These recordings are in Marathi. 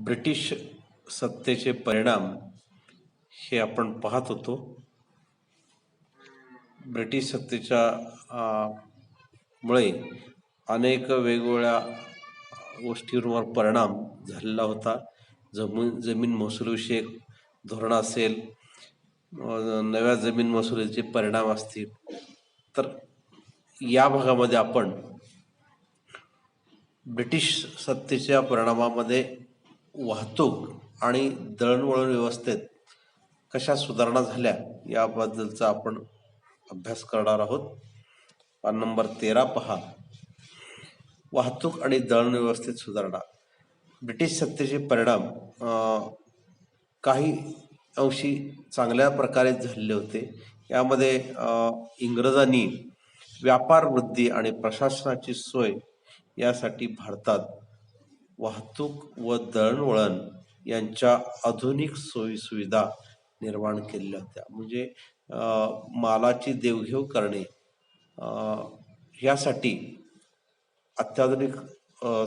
ब्रिटिश सत्तेचे परिणाम हे आपण पाहत होतो. ब्रिटिश सत्तेच्या मुळे अनेक वेगवेगळ्या गोष्टींवर परिणाम झालेला होता. जमीन महसूलविषयक धोरण असेल, नव्या जमीन महसुलीचे परिणाम असतील, तर या भागामध्ये आपण ब्रिटिश सत्तेच्या परिणामामध्ये वाहतूक आणि दळणवळण व्यवस्थेत कशा सुधारणा झाल्या याबद्दलचा आपण अभ्यास करणार आहोत. पान नंबर 13 पहा. वाहतूक आणि दळण व्यवस्थेत सुधारणा. ब्रिटिश सत्तेचे परिणाम काही अंशी चांगल्या प्रकारे झालेले होते. यामध्ये इंग्रजांनी व्यापार वृद्धी आणि प्रशासनाची सोय यासाठी भारतात वाहतूक व दळणवळण यांच्या आधुनिक सोयीसुविधा निर्माण केलेल्या होत्या. म्हणजे मालाची देवघेव करणे यासाठी अत्याधुनिक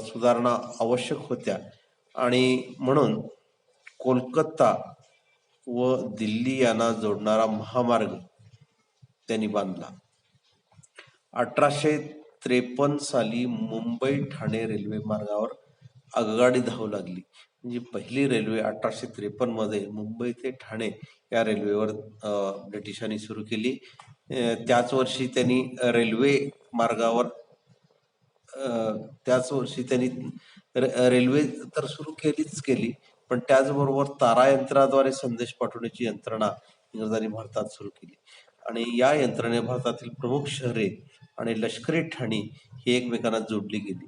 सुधारणा आवश्यक होत्या आणि म्हणून कोलकाता व दिल्ली यांना जोडणारा महामार्ग त्यांनी बांधला. 1853 साली मुंबई ठाणे रेल्वे मार्गावर आगगाडी धावू लागली. म्हणजे पहिली रेल्वे 1853 मध्ये मुंबई ते ठाणे या रेल्वेवर ब्रिटिशांनी सुरू केली. त्याच वर्षी त्यांनी रेल्वे मार्गावर त्याच वर्षी त्यांनी रेल्वे तर सुरू केली, पण त्याचबरोबर तारायंत्राद्वारे संदेश पाठवण्याची यंत्रणा इंग्रजांनी भारतात सुरू केली आणि या यंत्रणे भारतातील प्रमुख शहरे आणि लष्करी ठाणी ही एकमेकांना जोडली गेली.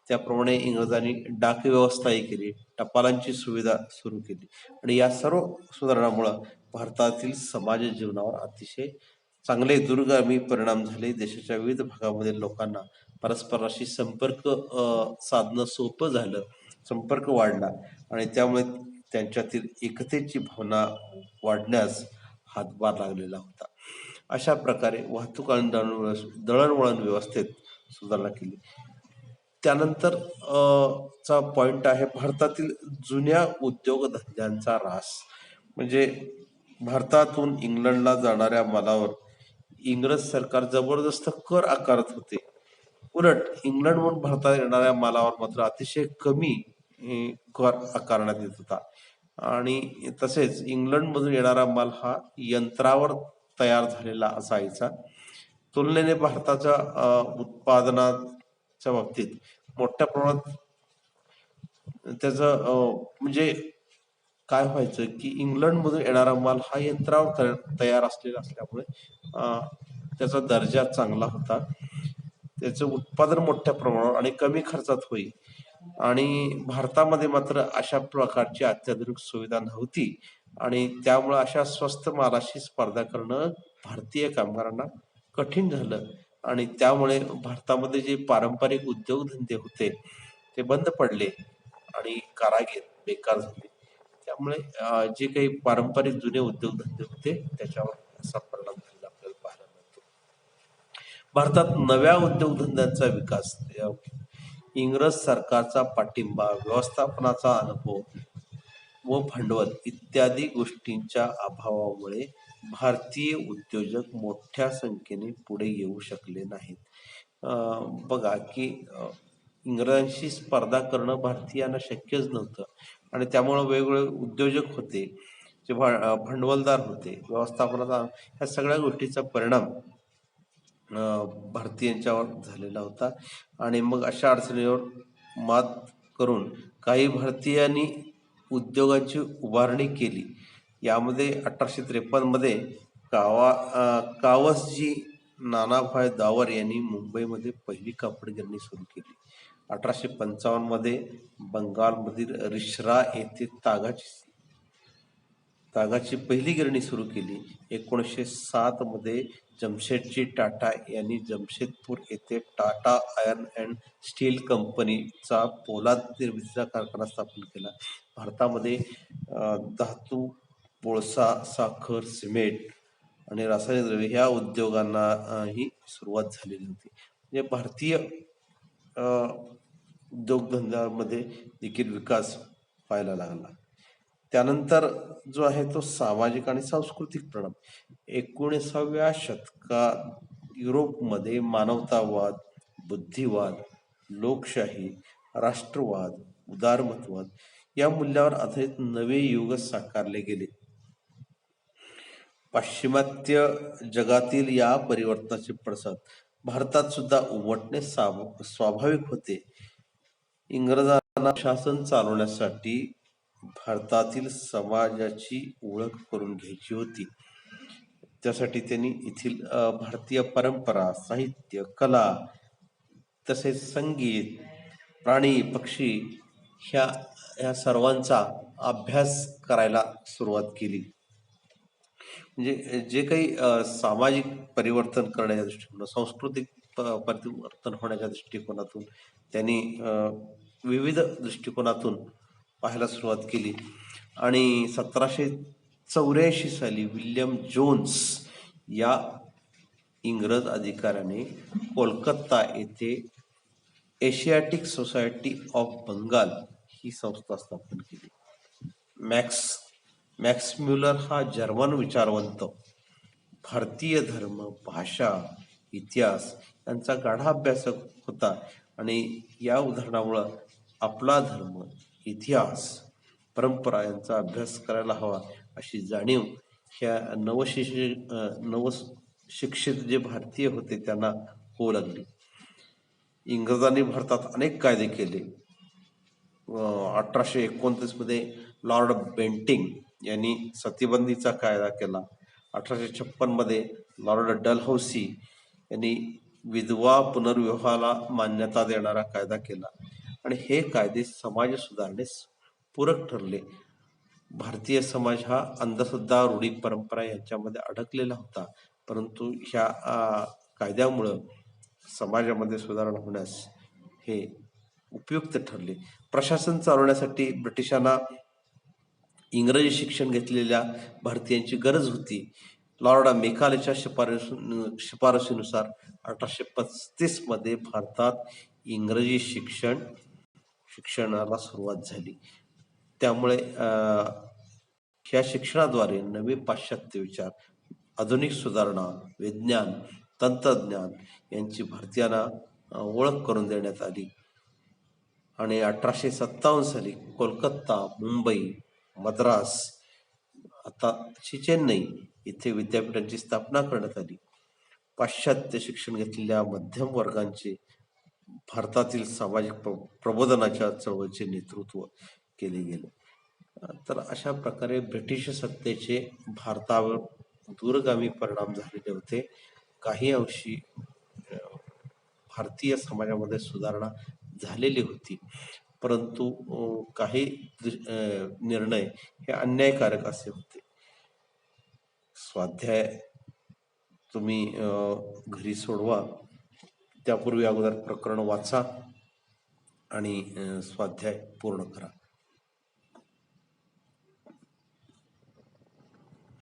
त्याप्रमाणे इंग्रजांनी डाक व्यवस्थाही केली, टपालांची सुविधा सुरू केली आणि या सर्व सुधारणामुळे भारतातील समाज जीवनावर अतिशय चांगले दूरगामी परिणाम झाले. देशाच्या विविध भागामध्ये लोकांना परस्पराशी संपर्क साधणं सोपं झालं, संपर्क वाढला आणि त्यामुळे त्यांच्यातील एकतेची भावना वाढण्यास हातभार लागलेला होता. अशा प्रकारे वाहतूक आणि दळणवळण व्यवस्थेत सुधारणा केली. त्यानंतर चा पॉइंट आहे भारतातील जुन्या उद्योगधंद्यांचा ऱ्हास. म्हणजे भारतातून इंग्लंडला जाणाऱ्या मालावर इंग्रज सरकार जबरदस्त कर आकारत होते. उलट इंग्लंडहून भारतात येणाऱ्या मालावर मात्र अतिशय कमी कर आकारण्यात येत होता आणि तसेच इंग्लंडमधून येणारा माल हा यंत्रावर तयार झालेला असायचा. तुलनेने भारताच्या उत्पादनाच्या बाबतीत मोठ्या प्रमाणात त्याचं म्हणजे काय व्हायचं की इंग्लंडमधून येणारा माल हा यंत्रावर तयार असलेला असल्यामुळे त्याचा दर्जा चांगला होता, त्याचं उत्पादन मोठ्या प्रमाणावर आणि कमी खर्चात होईल. आणि भारतामध्ये मात्र अशा प्रकारची अत्याधुनिक सुविधा नव्हती आणि त्यामुळे अशा स्वस्त मालाशी स्पर्धा करणं भारतीय कामगारांना कठीण झालं आणि त्यामुळे भारतामध्ये जे पारंपरिक उद्योगधंदे होते ते बंद पडले आणि कारागीर बेकार झाले. त्यामुळे जे काही पारंपरिक जुने उद्योगधंदे होते त्याच्यावर असा परिणाम झालेला आपल्याला पाहायला मिळतो. भारतात नव्या उद्योगधंद्यांचा विकास, इंग्रज सरकारचा पाठिंबा, व्यवस्थापनाचा अनुभव व भांडवल इत्यादी गोष्टींच्या अभावामुळे भारतीय उद्योजक मोठ्या संख्येने पुढे येऊ शकले नाहीत. बघा की इंग्रजांशी स्पर्धा करणं भारतीयांना शक्यच नव्हतं आणि त्यामुळं वेगवेगळे उद्योजक होते, जे भांडवलदार होते, व्यवस्थापनाचा ह्या सगळ्या गोष्टीचा परिणाम भारतीयांच्यावर झालेला होता आणि मग अशा अडचणीवर मात करून काही भारतीयांनी उद्योगाची उभारणी केली. यामध्ये 1853 मध्ये कावसजी नानाभाई दावर यांनी मुंबईमध्ये पहिली कापड गिरणी सुरू केली. 1855 मध्ये बंगालमधील रिश्रा येथे तागाची पहिली गिरणी सुरू केली. 1907 मध्ये जमशेदजी टाटा यांनी जमशेदपूर येथे टाटा आयर्न अँड स्टील कंपनीचा पोलाद निर्मितीचा कारखाना स्थापन केला. भारतामध्ये धातू, कोळसा, साखर, सिमेंट आणि रासायनिक द्रव्ये ह्या उद्योगांना ही सुरुवात झालेली होती. म्हणजे भारतीय उद्योगधंद्यामध्ये देखील विकास व्हायला लागला. त्यानंतर जो आहे तो सामाजिक आणि सांस्कृतिक परिणाम. 19व्या शतकात युरोपमध्ये मानवतावाद, बुद्धिवाद, लोकशाही, राष्ट्रवाद, उदारमतवाद या मूल्यावर आधारित नवे युग साकारले गेले. पाश्चिमात्य जगातील या परिवर्तनाचे पडसाद भारतात सुद्धा उमटणे स्वाभाविक होते. इंग्रजांना शासन चालवण्यासाठी भारतातील समाजाची ओळख करून घ्यायची होती. त्यासाठी त्यांनी येथील भारतीय परंपरा, साहित्य, कला, तसेच संगीत, प्राणी, पक्षी ह्या ह्या सर्वांचा अभ्यास करायला सुरुवात केली. म्हणजे जे काही सामाजिक परिवर्तन करण्याच्या दृष्टिकोनातून, सांस्कृतिक परिवर्तन होण्याच्या दृष्टिकोनातून त्यांनी विविध दृष्टिकोनातून पाहायला सुरुवात केली. आणि 1784 साली विल्यम जोन्स या इंग्रज अधिकाऱ्याने कोलकाता येथे एशियाटिक सोसायटी ऑफ बंगाल ही संस्था स्थापन केली. मॅक्स म्युलर हा जर्मन विचारवंत भारतीय धर्म, भाषा, इतिहास यांचा गाढा अभ्यासक होता आणि या उदाहरणामुळं आपला धर्म, इतिहास, परंपरा यांचा अभ्यास करायला हवा अशी जाणीव ह्या नवशिक्षित जे भारतीय होते त्यांना होऊ लागली. इंग्रजांनी भारतात अनेक कायदे केले. 1829 मध्ये लॉर्ड बेंटिंग यांनी सतीबंदीचा कायदा केला. 1856 मध्ये लॉर्ड डलहौसी यांनी विधवा पुनर्विवाहाला मान्यता देणारा कायदा केला आणि हे कायदे समाज सुधारणेस पूरक ठरले. भारतीय समाज हा अंधश्रद्धा, रूढी, परंपरा यांच्यामध्ये अडकलेला होता, परंतु ह्या कायद्यामुळं समाजामध्ये सुधारणा होण्यास हे उपयुक्त ठरले. प्रशासन चालवण्यासाठी ब्रिटिशांना इंग्रजी शिक्षण घेतलेल्या भारतीयांची गरज होती. लॉर्ड मेकालेच्या शिफारशीनुसार 1835 मध्ये भारतात इंग्रजी शिक्षणाला सुरुवात झाली. त्यामुळे ह्या शिक्षणाद्वारे नवे पाश्चात्य विचार, आधुनिक सुधारणा, विज्ञान, तंत्रज्ञान यांची भारतीयांना ओळख करून देण्यात आली. आणि 1857 साली कोलकाता, मुंबई, मद्रास, आताची चेन्नई इथे विद्यापीठांची स्थापना करण्यात आली. पाश्चात्य शिक्षण घेतलेल्या मध्यम वर्गांचे भारतातील सामाजिक प्रबोधनाच्या चळवळीचे नेतृत्व केले गेले. तर अशा प्रकारे ब्रिटिश सत्तेचे भारतावर दूरगामी परिणाम झालेले होते. काही अंशी भारतीय समाजामध्ये सुधारणा झालेली होती, परंतु काही निर्णय हे अन्यायकारक असे होते. स्वाध्याय तुम्ही घरी सोडवा, त्यापूर्वी अगोदर प्रकरण वाचा आणि स्वाध्याय पूर्ण करा.